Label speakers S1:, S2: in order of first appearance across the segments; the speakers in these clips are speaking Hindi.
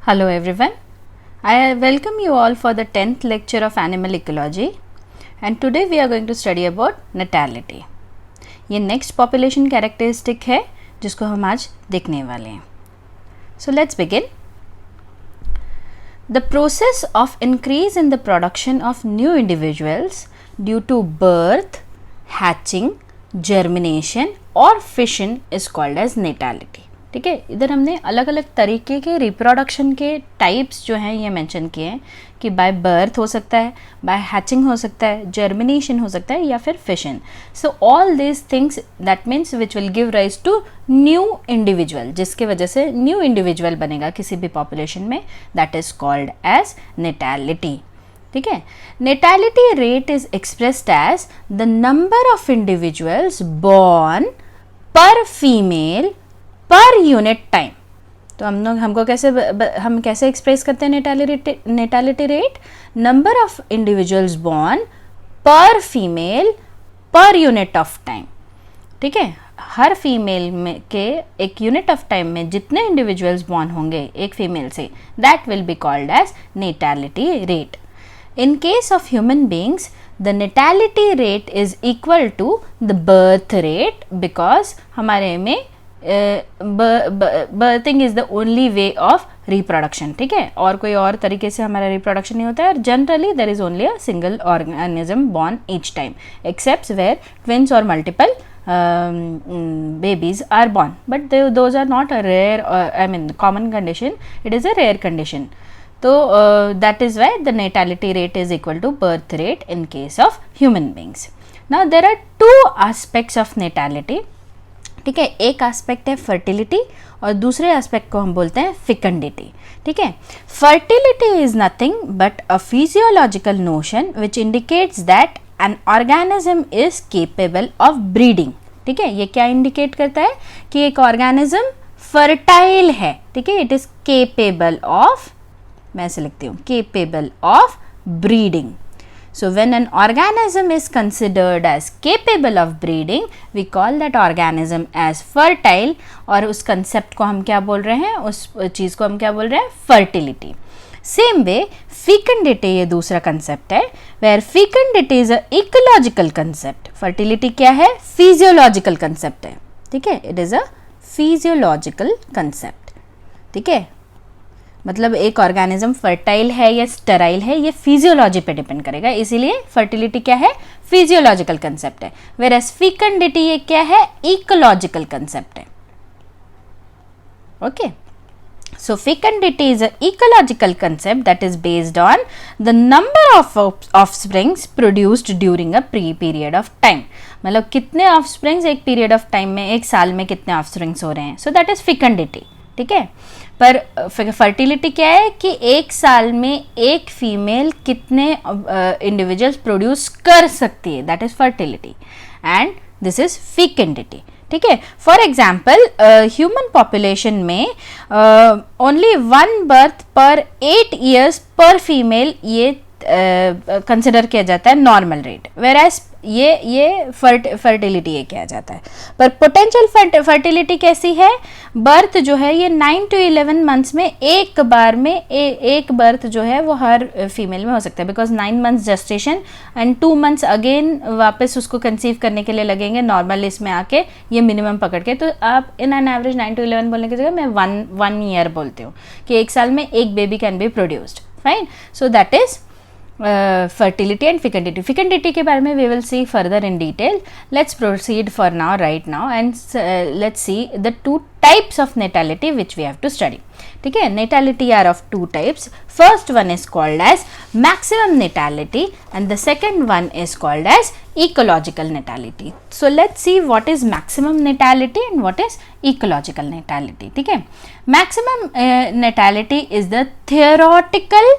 S1: Hello everyone, I welcome you all for the 10th lecture of Animal Ecology and today we are going to study about natality. ये next population characteristic है जिसको हम आज देखने वाले हैं. So let's begin. The process of increase in the production of new individuals due to birth, hatching, germination or fission is called as natality. ठीक है, इधर हमने अलग अलग तरीके के रिप्रोडक्शन के टाइप्स जो हैं ये मेंशन किए हैं कि बाय बर्थ हो सकता है, बाय हैचिंग हो सकता है, जर्मिनेशन हो सकता है या फिर fission. So all this things that means which will give rise to new individual, जिसके वजह से न्यू इंडिविजुअल बनेगा किसी भी पॉपुलेशन में, that is called as natality. ठीक है, natality rate is expressed as the number of individuals born per female per unit time. तो हम कैसे एक्सप्रेस करते हैं natality rate? Number of individuals born per female per unit of time. ठीक है, हर फीमेल में के एक यूनिट ऑफ टाइम में जितने इंडिविजुअल्स बॉर्न होंगे एक फीमेल से, that will be called as natality rate. In case of human beings, the natality rate is equal to the birth rate because हमारे में birthing is the only way of reproduction. ठीक है, और कोई और तरीके से हमारा reproduction नहीं होता है और generally there is only a single organism born each time except where twins or multiple babies are born, but those are not a rare common condition, it is a rare condition. So that is why the natality rate is equal to birth rate in case of human beings. Now there are two aspects of natality. ठीक है, एक एस्पेक्ट है फर्टिलिटी और दूसरे एस्पेक्ट को हम बोलते हैं फिकंडिटी. ठीक है, fertility is nothing but a physiological notion which indicates that an organism is capable of breeding. ठीक है, ये क्या इंडिकेट करता है कि एक ऑर्गेनिज्म फर्टाइल है. ठीक है, इट इज केपेबल ऑफ, मैं ऐसे लिखती हूँ, capable of breeding. So when an organism is considered as capable of breeding, we call that organism as fertile. और उस concept को हम क्या बोल रहे हैं, उस चीज़ को हम क्या बोल रहे हैं, fertility. Same way, fecundity ये दूसरा concept है, where fecundity is a ecological concept. Fertility क्या है, physiological concept है. ठीक है, it is a physiological concept. ठीक है, मतलब एक ऑर्गेनिज्म फर्टाइल है या स्टेराइल है ये फिजियोलॉजी पे डिपेंड करेगा, इसीलिए फर्टिलिटी क्या है, फिजियोलॉजिकल कंसेप्ट है, वेयरएज फिकंडिटी ये क्या है, इकोलॉजिकल कंसेप्ट है. Okay, so fecundity is a ecological concept that is based on the number of offsprings produced during a period of time. मतलब कितने ऑफस्प्रिंग्स एक पीरियड ऑफ टाइम में, एक साल में कितने ऑफस्प्रिंग्स हो रहे हैं, सो दैट इज फिकंडिटी. ठीक है, पर फर्टिलिटी क्या है कि एक साल में एक फीमेल कितने इंडिविजुअल्स प्रोड्यूस कर सकती है, that is fertility, and this is fecundity. ठीक है, फॉर एग्जाम्पल ह्यूमन पॉपुलेशन में ओनली 1 बर्थ पर 8 years पर फीमेल ये कंसिडर किया जाता है नॉर्मल रेट, वेयर एज ये फर्टिलिटी ये किया जाता है. पर पोटेंशियल फर्टिलिटी कैसी है, बर्थ जो है ये 9 to 11 months में एक बार में एक बर्थ जो है वो हर फीमेल में हो सकता है, because 9 months gestation and 2 months again वापस उसको कंसीव करने के लिए लगेंगे नॉर्मल इसमें आके, ये मिनिमम पकड़ के. तो आप इन एन एवरेज 9 to 11 बोलने की जगह मैं 1 year बोलती हूँ कि एक साल में एक baby can be produced. Fine, so that is fertility and fecundity. Fecundity के बारे में we will see further in detail. Let's proceed for now, right now, and let's see the two types of natality which we have to study. ठीक है, natality are of two types. First one is called as maximum natality and the second one is called as ecological natality. So let's see what is maximum natality and what is ecological natality. ठीक है, maximum natality is the theoretical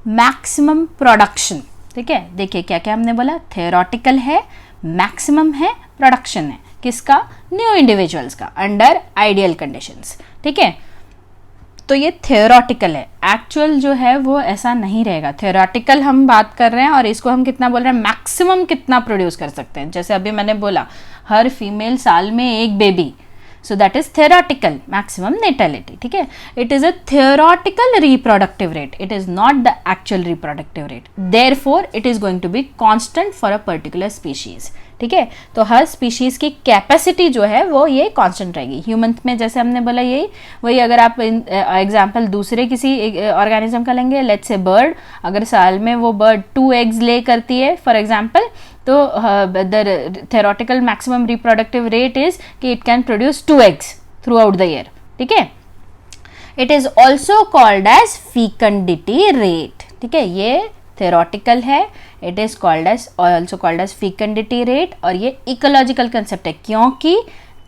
S1: maximum production. ठीक है, देखिए क्या क्या हमने बोला, थियोरेटिकल है, मैक्सिमम है, प्रोडक्शन है, किसका, न्यू इंडिविजुअल्स का, अंडर आइडियल कंडीशंस. ठीक है, तो ये थियोरेटिकल है, एक्चुअल जो है वो ऐसा नहीं रहेगा. थियोरेटिकल हम बात कर रहे हैं और इसको हम कितना बोल रहे हैं, मैक्सिमम कितना प्रोड्यूस कर सकते हैं. जैसे अभी मैंने बोला हर फीमेल साल में एक baby, so that is theoretical maximum natality. ठीक है, it is a theoretical reproductive rate, it is not the actual reproductive rate, therefore it is going to be constant for a particular species. ठीक है, तो हर स्पीशीज की कैपेसिटी जो है वो ये कांस्टेंट रहेगी. ह्यूमन में जैसे हमने बोला यही वही, अगर आप एग्जांपल दूसरे किसी ऑर्गेनिज्म का लेंगे, लेट्स से बर्ड, अगर साल में वो बर्ड 2 एग्स ले करती है फॉर एग्जांपल, तो the theoretical maximum reproductive rate is कि it can produce 2 eggs throughout the year. ठीक है, it is also called as fecundity rate. ठीक है, ये थेरोटिकल है, it is called as also called as fecundity rate, और ये इकोलॉजिकल कंसेप्ट है क्योंकि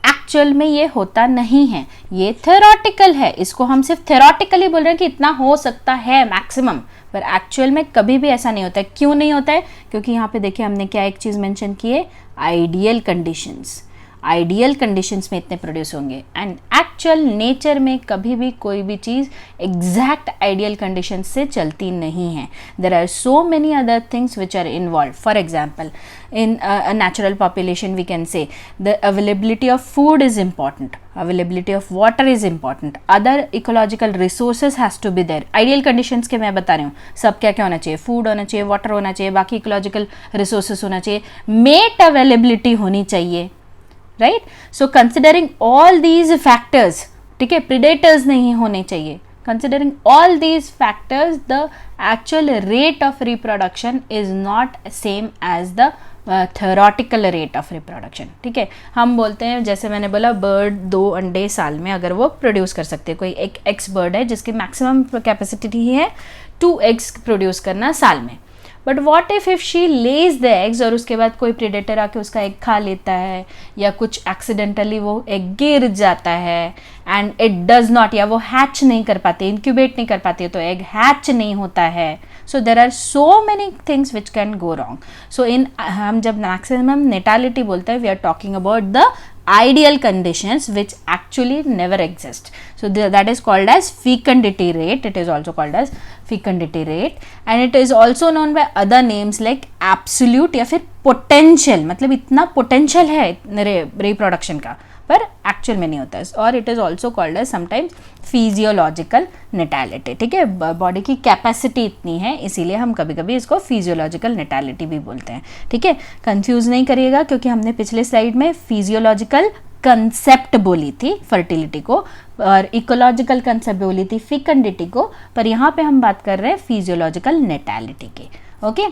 S1: एक्चुअल में ये होता नहीं है, ये थेरोटिकल है. इसको हम सिर्फ थेरोटिकली बोल रहे हैं कि इतना हो सकता है मैक्सिमम, पर एक्चुअल में कभी भी ऐसा नहीं होता है. क्यों नहीं होता है? क्योंकि यहाँ पे देखिए हमने क्या एक चीज़ मेंशन की है, आइडियल कंडीशंस. आइडियल कंडीशंस में इतने प्रोड्यूस होंगे, एंड एक्चुअल नेचर में कभी भी कोई भी चीज़ एग्जैक्ट आइडियल कंडीशंस से चलती नहीं है. There are so many other things which are involve. For example, in a natural population we can say the availability of food is important, availability of water is important, other ecological resources has to be there. ideal conditions के मैं बता रही हूँ, सब क्या क्या होना चाहिए, फूड होना चाहिए, वाटर होना चाहिए, बाकी ecological resources होना चाहिए, mate availability होनी चाहिए, right. So considering all these factors, ठीक है, प्रिडेटर्स नहीं होने चाहिए. Considering all these factors, the actual rate of reproduction is not same as the theoretical rate of reproduction. ठीक है, हम बोलते हैं, जैसे मैंने बोला, बर्ड 2 अंडे साल में अगर वो प्रोड्यूस कर सकते हैं, कोई एक एक्स बर्ड है जिसकी मैक्सिमम कैपेसिटी है 2 एग्स प्रोड्यूस करना साल में. But what if she Lay's the eggs और उसके बाद कोई प्रेडेटर आके उसका एग खा लेता है, या कुछ एक्सीडेंटली वो एग गिर जाता है एंड इट डज नॉट, या वो हैच नहीं कर पाती, इंक्यूबेट नहीं कर पाती है, तो एग हैच नहीं होता है. So there are so many things which can go wrong. So in हम जब मैक्सिमम नेटालिटी बोलते हैं, we are talking about the ideal conditions which actually never exist. So that is called as fecundity rate. It is also called as fecundity rate, and it is also known by other names like absolute या फिर potential. मतलब इतना potential है reproduction का, पर एक्चुअल में नहीं होता है. और it is also called as sometimes physiological natality. ठीक है, बॉडी की कैपेसिटी इतनी है, इसीलिए हम कभी कभी इसको फिजियोलॉजिकल नेटालिटी भी बोलते हैं. ठीक है, कंफ्यूज नहीं करिएगा, क्योंकि हमने पिछले स्लाइड में फिजियोलॉजिकल कंसेप्ट बोली थी फर्टिलिटी को, और इकोलॉजिकल कंसेप्ट बोली थी फिकंडिटी को, पर यहाँ पे हम बात कर रहे हैं फिजियोलॉजिकल नेटालिटी की. Okay,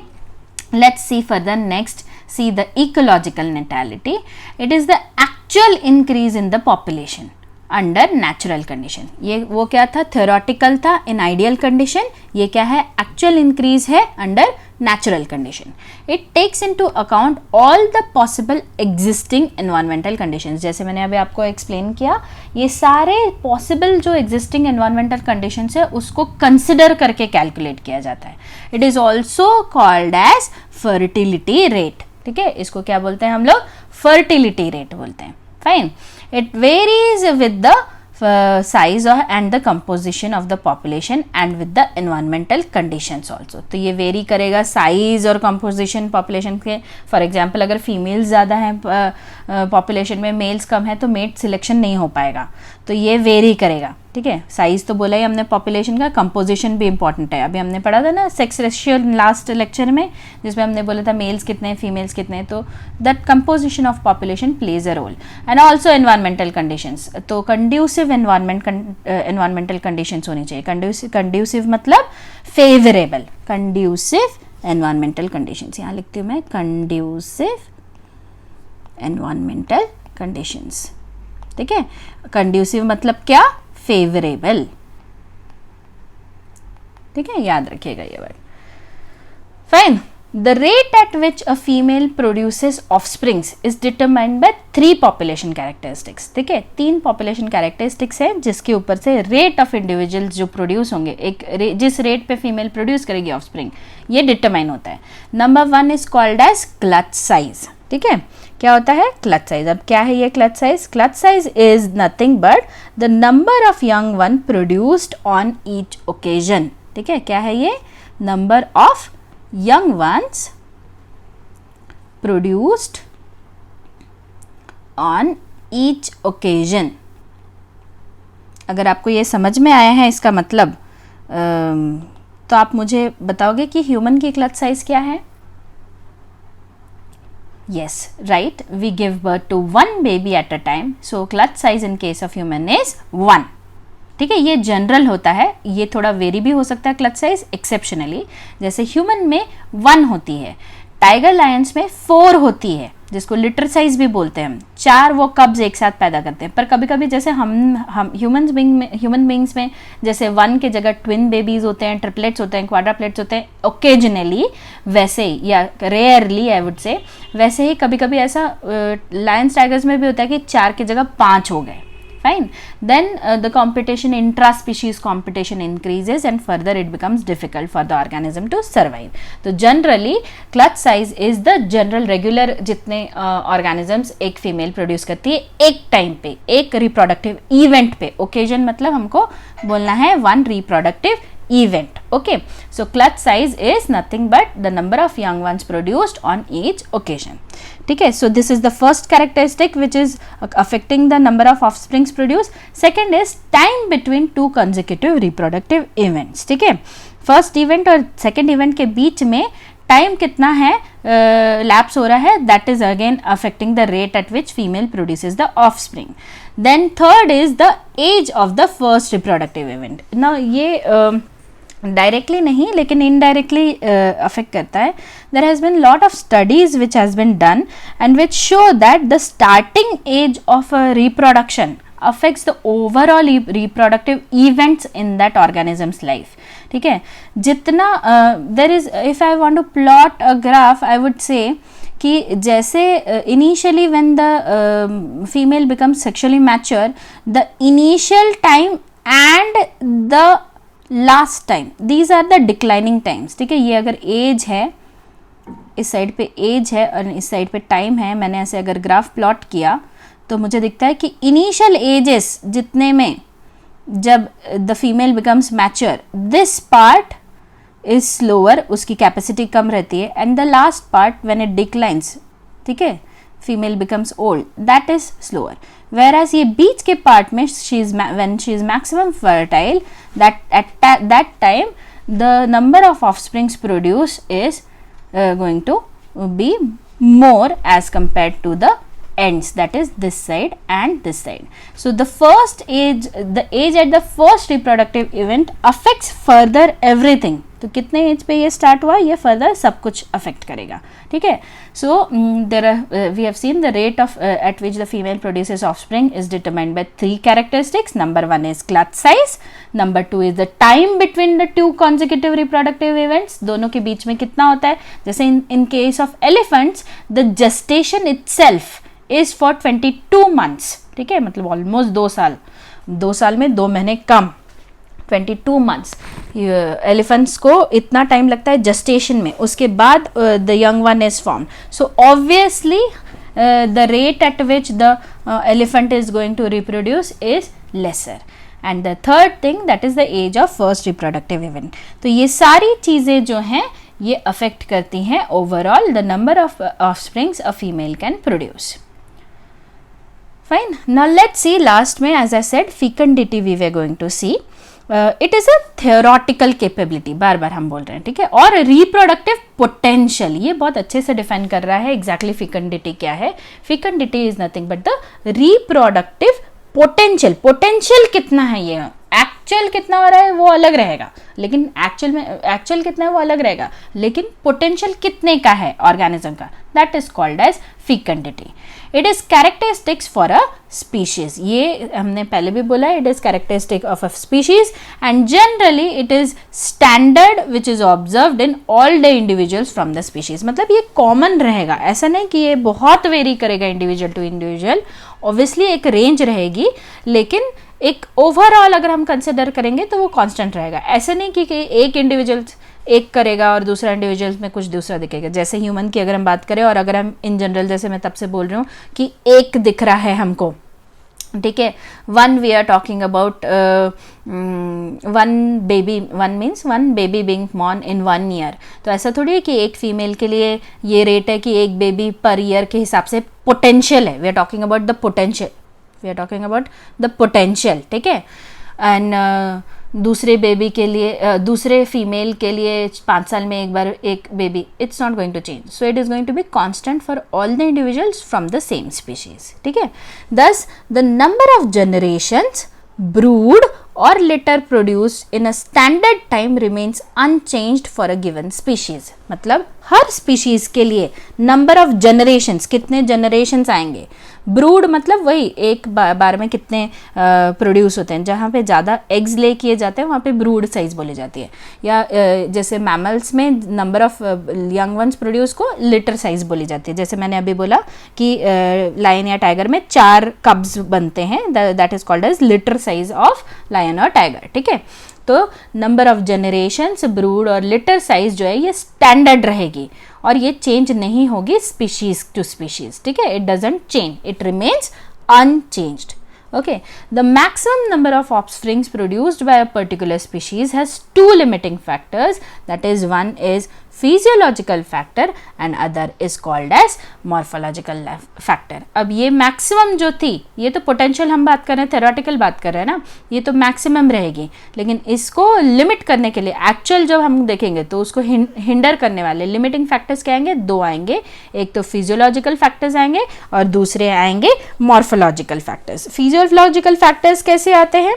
S1: let's see further. next, see the ecological natality. It is the actual increase in the population under natural condition. ये वो क्या था, theoretical था in ideal condition, ये क्या है, actual increase है under natural condition. It takes into account all the possible existing environmental conditions. जैसे मैंने अभी आपको explain किया, ये सारे possible जो existing environmental conditions है उसको consider करके calculate किया जाता है. It is also called as fertility rate. ठीक है, इसको क्या बोलते हैं हम लोग, fertility rate बोलते हैं. Fine. It varies with the size and the composition of the population and with the environmental conditions also. तो ये वेरी करेगा साइज और कंपोजिशन पॉपुलेशन के. फॉर एग्जांपल, अगर फीमेल्स ज़्यादा हैं पॉपुलेशन में, मेल्स कम है, तो मेट सिलेक्शन नहीं हो पाएगा, तो ये वेरी करेगा. ठीक है, साइज तो बोला ही हमने पॉपुलेशन का, कंपोजिशन भी इंपॉर्टेंट है. अभी हमने पढ़ा था ना सेक्स रेशियो लास्ट लेक्चर में, जिसमें हमने बोला था मेल्स कितने हैं, फीमेल्स कितने हैं, तो that composition of population plays a role. And also environmental conditions, तो कंड्यूसिव एनवायरमेंटल कंडीशंस होनी चाहिए. कंड्यूसिव मतलब फेवरेबल, कंड्यूसिव एनवायरमेंटल कंडीशंस, यहाँ लिखती हूँ मैं, कंड्यूसिव एनवायरमेंटल कंडीशंस. ठीक है, कंड्यूसिव मतलब क्या, फेवरेबल. ठीक है, याद रखिएगा ये word. Fine. The rate at which a female produces offsprings is determined by 3 population characteristics. ठीक है, 3 पॉपुलेशन कैरेक्टरिस्टिक्स है जिसके ऊपर से रेट ऑफ इंडिविजुअल्स जो प्रोड्यूस होंगे, जिस रेट पे फीमेल प्रोड्यूस करेगी ऑफस्प्रिंग, ये डिटरमाइन होता है. Number 1 is called as clutch size. ठीक है, क्या होता है, क्लच साइज. अब क्या है ये clutch size? Clutch size is nothing but the number of young one produced on each occasion. ठीक है, क्या है ये, number of young ones produced on each occasion. अगर आपको ये समझ में आया है इसका मतलब, तो आप मुझे बताओगे कि ह्यूमन की क्लच साइज क्या है? Yes, right. We give birth to one baby at a time. So clutch size in case of human is 1. ठीक है, ये जनरल होता है, ये थोड़ा वेरी भी हो सकता है क्लच साइज एक्सेप्शनली, जैसे ह्यूमन में 1 होती है, टाइगर लायंस में 4 होती है, जिसको लिटर साइज भी बोलते हैं हम, 4 वो कब्ज एक साथ पैदा करते हैं। पर कभी कभी जैसे हम ह्यूमन बींग्स में जैसे 1 के जगह ट्विन बेबीज होते हैं, ट्रिपलेट्स होते हैं, क्वाड्राप्लेट्स होते हैं ओकेजनली, वैसे ही या रेयरली आई वुड से, वैसे ही कभी कभी ऐसा लायंस टाइगर्स में भी होता है कि 4 की जगह 5 हो गए। Fine. Then the competition, intra-species competition increases and further it becomes difficult for the organism to survive. तो generally clutch size is the general regular जितने organisms एक female produce करती है एक time पे, एक reproductive event पे, occasion मतलब हमको बोलना है one reproductive event. Okay, so clutch size is nothing but the number of young ones produced on each occasion. ठीक है, so this is the first characteristic which is affecting the number of offsprings produced. Second is time between two consecutive reproductive events. ठीक है, फर्स्ट इवेंट और सेकेंड इवेंट के बीच में टाइम कितना है लैप्स हो रहा है, that is again affecting the rate at which female produces the offspring. Then third is the age of the first reproductive event. ना ये डायरेक्टली नहीं लेकिन इनडायरेक्टली अफेक्ट करता है. There has been lot of studies which has been done and which show that the starting age of reproduction affects the overall reproductive events in that organism's life. ठीक है, जितना there is, if I want to plot a graph, I would say कि जैसे initially when the female becomes sexually mature, the initial time and the last time, these are the declining times. ठीक है, ये अगर एज है, इस साइड पे एज है और इस साइड पे टाइम है, मैंने ऐसे अगर ग्राफ प्लॉट किया तो मुझे दिखता है कि इनिशियल एजेस जितने में जब the female becomes mature, this part is slower, उसकी कैपेसिटी कम रहती है, and the last part when it declines, ठीक है, female becomes old, that is slower. Where as ये बीच के पार्ट में when she is maximum fertile, that at that time the number of offsprings produce is going to be more as compared to the ends, that is this side and this side. So the first age, the age at the first reproductive event affects further everything. तो कितने एज पे ये स्टार्ट हुआ, ये फर्दर सब कुछ अफेक्ट करेगा. ठीक है, so there are, we have seen the rate of at which the female produces offspring is determined by 3 characteristics. Number 1 is clutch size, number 2 is the time between the 2 consecutive reproductive events, दोनों के बीच में कितना होता है. जैसे in case of elephants the gestation itself is for 22 months. ठीक है, मतलब ऑलमोस्ट 2 साल, 2 साल में 2 महीने कम, 22 months. एलिफेंट्स को इतना टाइम लगता है जेस्टेशन में, उसके बाद the young one is form. So obviously the rate at which the elephant is going to reproduce is lesser. And the third thing that is the age of first reproductive event. तो ये सारी चीज़ें जो हैं ये अफेक्ट करती हैं overall the number of offsprings a female can produce. Fine. Now let's see last में, as I said, fecundity we were going to see. It is a theoretical capability, बार बार हम बोल रहे हैं, ठीक है. और reproductive potential, ये बहुत अच्छे से डिफाइन कर रहा है exactly fecundity क्या है. Fecundity is nothing but the reproductive potential. Potential कितना है, ये एक्चुअल कितना हो रहा है वो अलग रहेगा, लेकिन एक्चुअल कितना है वो अलग रहेगा, लेकिन पोटेंशियल कितने का है ऑर्गेनिज्म का, that is called as fecundity. It is characteristics for a species, ये हमने पहले भी बोला, it is characteristic of a species and generally it is standard which is observed in all the individuals from the species. मतलब ये कॉमन रहेगा, ऐसा नहीं कि ये बहुत वेरी करेगा इंडिविजुअल टू इंडिविजुअल. ऑब्वियसली एक रेंज रहेगी, लेकिन एक ओवरऑल अगर हम कंसिडर करेंगे तो वो कांस्टेंट रहेगा. ऐसे नहीं कि एक इंडिविजुअल एक करेगा और दूसरा इंडिविजुअल में कुछ दूसरा दिखेगा. जैसे ह्यूमन की अगर हम बात करें और अगर हम इन जनरल, जैसे मैं तब से बोल रही हूँ कि एक दिख रहा है हमको, ठीक है. One we are talking about one baby, one means one baby being born in 1 year. तो ऐसा थोड़ी है कि एक फीमेल के लिए ये रेट है कि एक बेबी पर ईयर के हिसाब से पोटेंशियल है. We are talking about the potential, we are talking about the potential. ठीक है. एंड दूसरे बेबी के लिए, दूसरे फीमेल के लिए 5 साल में एक बार एक baby, it's not going to change. So it is going to be constant for all the individuals from the same species. ठीक है. Thus the number of generations brood और litter produced in a standard time remains unchanged for a given species. मतलब हर स्पीशीज के लिए नंबर ऑफ जनरेशंस, कितने जनरेशंस आएंगे. ब्रूड मतलब वही एक बार में कितने प्रोड्यूस होते हैं. जहाँ पे ज़्यादा एग्स ले किए जाते हैं वहाँ पे ब्रूड साइज बोली जाती है. या जैसे मैमल्स में number of young ones produce को लिटर साइज बोली जाती है. जैसे मैंने अभी बोला कि लायन या टाइगर में 4 कब्स बनते हैं, that is called as litter size of lion और टाइगर. ठीक है. तो नंबर ऑफ जनरेशंस, ब्रूड और लिटर साइज जो है ये स्टैंडर्ड रहेगी और ये चेंज नहीं होगी स्पीशीज टू स्पीशीज. ठीक है. It doesn't change, it remains unchanged. Okay, the maximum number of offsprings produced by a particular species has 2 limiting factors, that is, one is physiological factor and other is called as morphological factor. अब ये maximum जो थी, ये तो potential हम बात कर रहे हैं, theoretical बात कर रहे हैं ना, ये तो maximum रहेगी. लेकिन इसको limit करने के लिए actual जब हम देखेंगे तो उसको hinder करने वाले limiting factors क्या आएंगे? 2 आएंगे. एक तो physiological factors आएंगे और दूसरे आएंगे morphological factors. physiological factors कैसे आते हैं?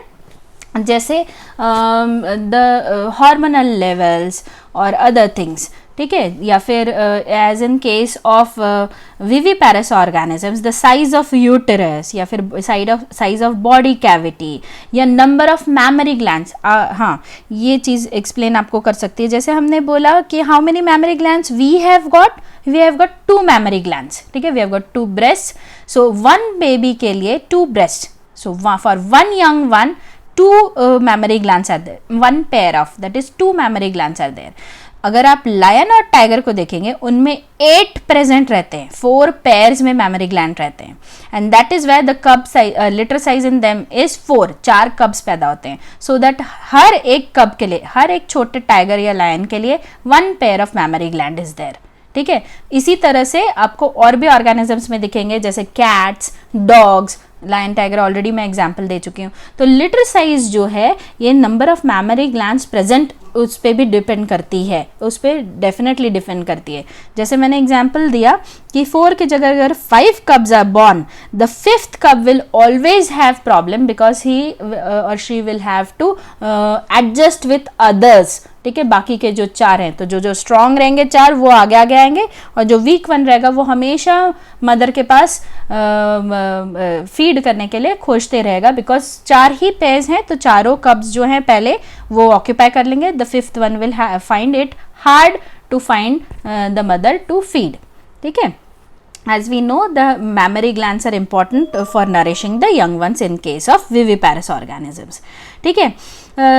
S1: जैसे द हार्मोनल लेवल्स और अदर थिंग्स. ठीक है. या फिर as in case of viviparous organisms the size of uterus, या फिर साइज ऑफ बॉडी कैविटी, या नंबर ऑफ मैमरी ग्लैंड्स. हाँ, ये चीज़ एक्सप्लेन आपको कर सकती है. जैसे हमने बोला कि how many mammary glands we have got 2 mammary glands. ठीक है. We have got 2 breast. So 1 baby के लिए 2 breast. So for 1 young one 2 mammary glands are there. 1 pair of, that is 2 mammary glands are there. अगर आप लायन और टाइगर को देखेंगे उनमें 8 प्रेजेंट रहते हैं, 4 पेयर्स में मैमरी ग्लैंड रहते हैं. And that is where the cub size, litter size in them is 4 cubs पैदा होते हैं. सो दैट हर एक कब के लिए, हर एक छोटे टाइगर या लायन के लिए 1 pair of mammary gland is there. ठीक है. इसी तरह से आपको और भी ऑर्गेनिजम्स में दिखेंगे, जैसे cats, dogs, lion tiger already मैं एग्जांपल दे चुकी हूँ. तो लिटर साइज जो है ये number of mammary glands present उस पर भी डिपेंड करती है, उस पर डेफिनेटली डिपेंड करती है. जैसे मैंने एग्जांपल दिया कि 4 की जगह अगर 5 cubs are born, the 5th cub will always have problem because he और she will have to adjust with others. ठीक है. बाकी के जो 4 हैं, तो जो स्ट्रांग रहेंगे 4 वो आगे रहेंगे और जो वीक 1 रहेगा वो हमेशा मदर के पास फीड करने के लिए खोजते रहेगा. बिकॉज 4 ही पेयर्स हैं तो चारों कब्स जो हैं पहले वो ऑक्यूपाई कर लेंगे. The 5th one will find it hard to find the mother to feed. ठीक है. As we know, the mammary glands are important for nourishing the young ones in case of viviparous organisms. ठीक है.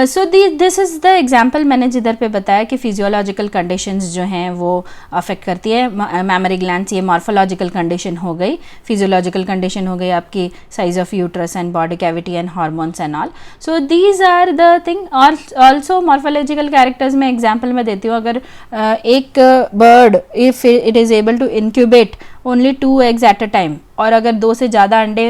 S1: So this is the example मैंने जिधर पे बताया कि फिजियोलॉजिकल कंडीशंस जो हैं वो अफेक्ट करती है मैमरी ग्लैंड्स. ये मॉर्फोलॉजिकल कंडीशन हो गई. फिजियोलॉजिकल कंडीशन हो गई आपकी size of uterus and body cavity and hormones and all. So these are the thing. Also morphological characters में एग्जाम्पल मैं देती हूँ. अगर एक bird if it is able to incubate only 2 eggs at a time, और अगर 2 से ज़्यादा अंडे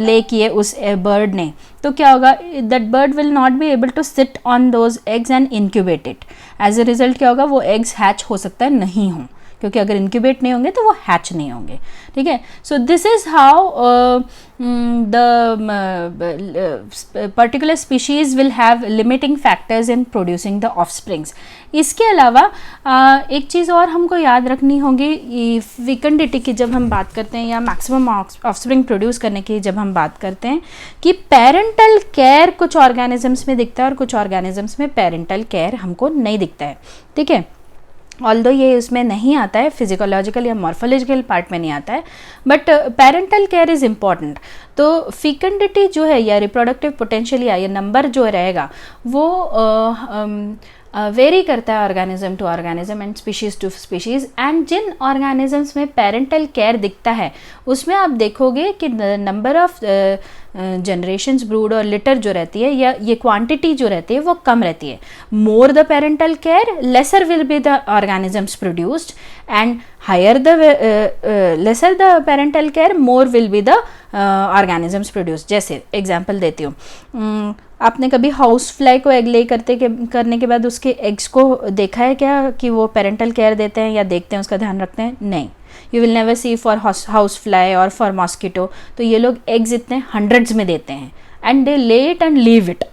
S1: ले किए उस बर्ड ने, तो क्या होगा? That bird will not be able to sit on those eggs and incubate it. As a result क्या होगा? वो एग्स हैच हो सकता है नहीं हों, क्योंकि अगर इंक्यूबेट नहीं होंगे तो वो हैच नहीं होंगे. ठीक है. So this is how the particular species will have limiting factors in producing the offsprings. इसके अलावा एक चीज़ और हमको याद रखनी होगी, फेकंडिटी की जब हम बात करते हैं या मैक्सिमम ऑफस्प्रिंग प्रोड्यूस करने की जब हम बात करते हैं, कि पेरेंटल केयर कुछ ऑर्गेनिजम्स में दिखता है और कुछ ऑर्गेनिजम्स में पेरेंटल केयर हमको नहीं दिखता है. ठीक है. ऑल्दो ये उसमें नहीं आता है, फिजिकोलॉजिकल या मॉर्फोलॉजिकल पार्ट में नहीं आता है, but parental care is important. तो फेकंडिटी जो है या रिप्रोडक्टिव पोटेंशियल या ये नंबर जो रहेगा वो वेरी करता है organism to organism and species to species. And जिन ऑर्गेनिजम्स में पेरेंटल केयर दिखता है उसमें आप देखोगे कि नंबर ऑफ जनरेशन्स ब्रूड और लिटर जो रहती है या ये क्वांटिटी जो रहती है वो कम रहती है। More the parental care lesser will be the organisms produced and higher the lesser the parental care more will be the organisms produced. जैसे एग्जांपल देती हूँ, आपने कभी हाउस फ्लाई को एग ले करने के बाद उसके एग्स को देखा है क्या कि वो पेरेंटल केयर देते हैं या देखते हैं, उसका ध्यान रखते हैं? नहीं। You will never see for house fly और फॉर मॉस्किटो। तो ये लोग एग्स इतने हंड्रेड्स में देते हैं एंड दे ले इट एंड लीव इट,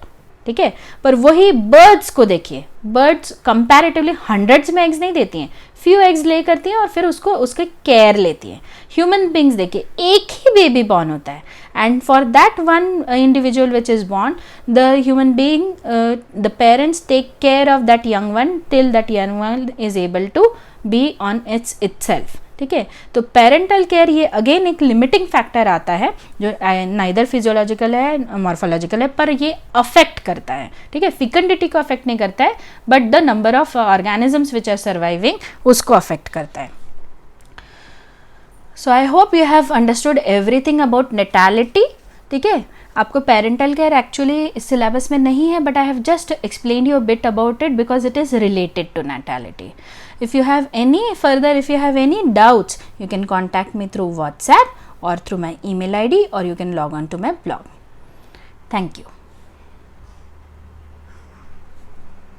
S1: ठीक है। पर वही बर्ड्स को देखिए, बर्ड्स कंपैरेटिवली हंड्रेड्स में एग्स नहीं देती हैं, फ्यू एग्स ले करती हैं और फिर उसके केयर लेती हैं। ह्यूमन बींग्स देखिए, एक ही बेबी बॉर्न होता है and for that one individual which is born, the human being, the parents take care of that young one till that young one is able to be on itself, ठीक है। तो पेरेंटल केयर ये अगेन एक लिमिटिंग फैक्टर आता है जो नाइदर फिजियोलॉजिकल है मॉर्फोलॉजिकल है, पर ये अफेक्ट करता है, ठीक है। फिकेंडिटी को अफेक्ट नहीं करता है but the number of organisms which are surviving उसको अफेक्ट करता है। So I hope you have understood everything about natality, ठीक है। आपको पेरेंटल केयर एक्चुअली सिलेबस में नहीं है but I have just explain you a bit about it because it is related to natality. If you have any doubts, you can contact me through WhatsApp or through my email ID, or you can log on to my blog. Thank you.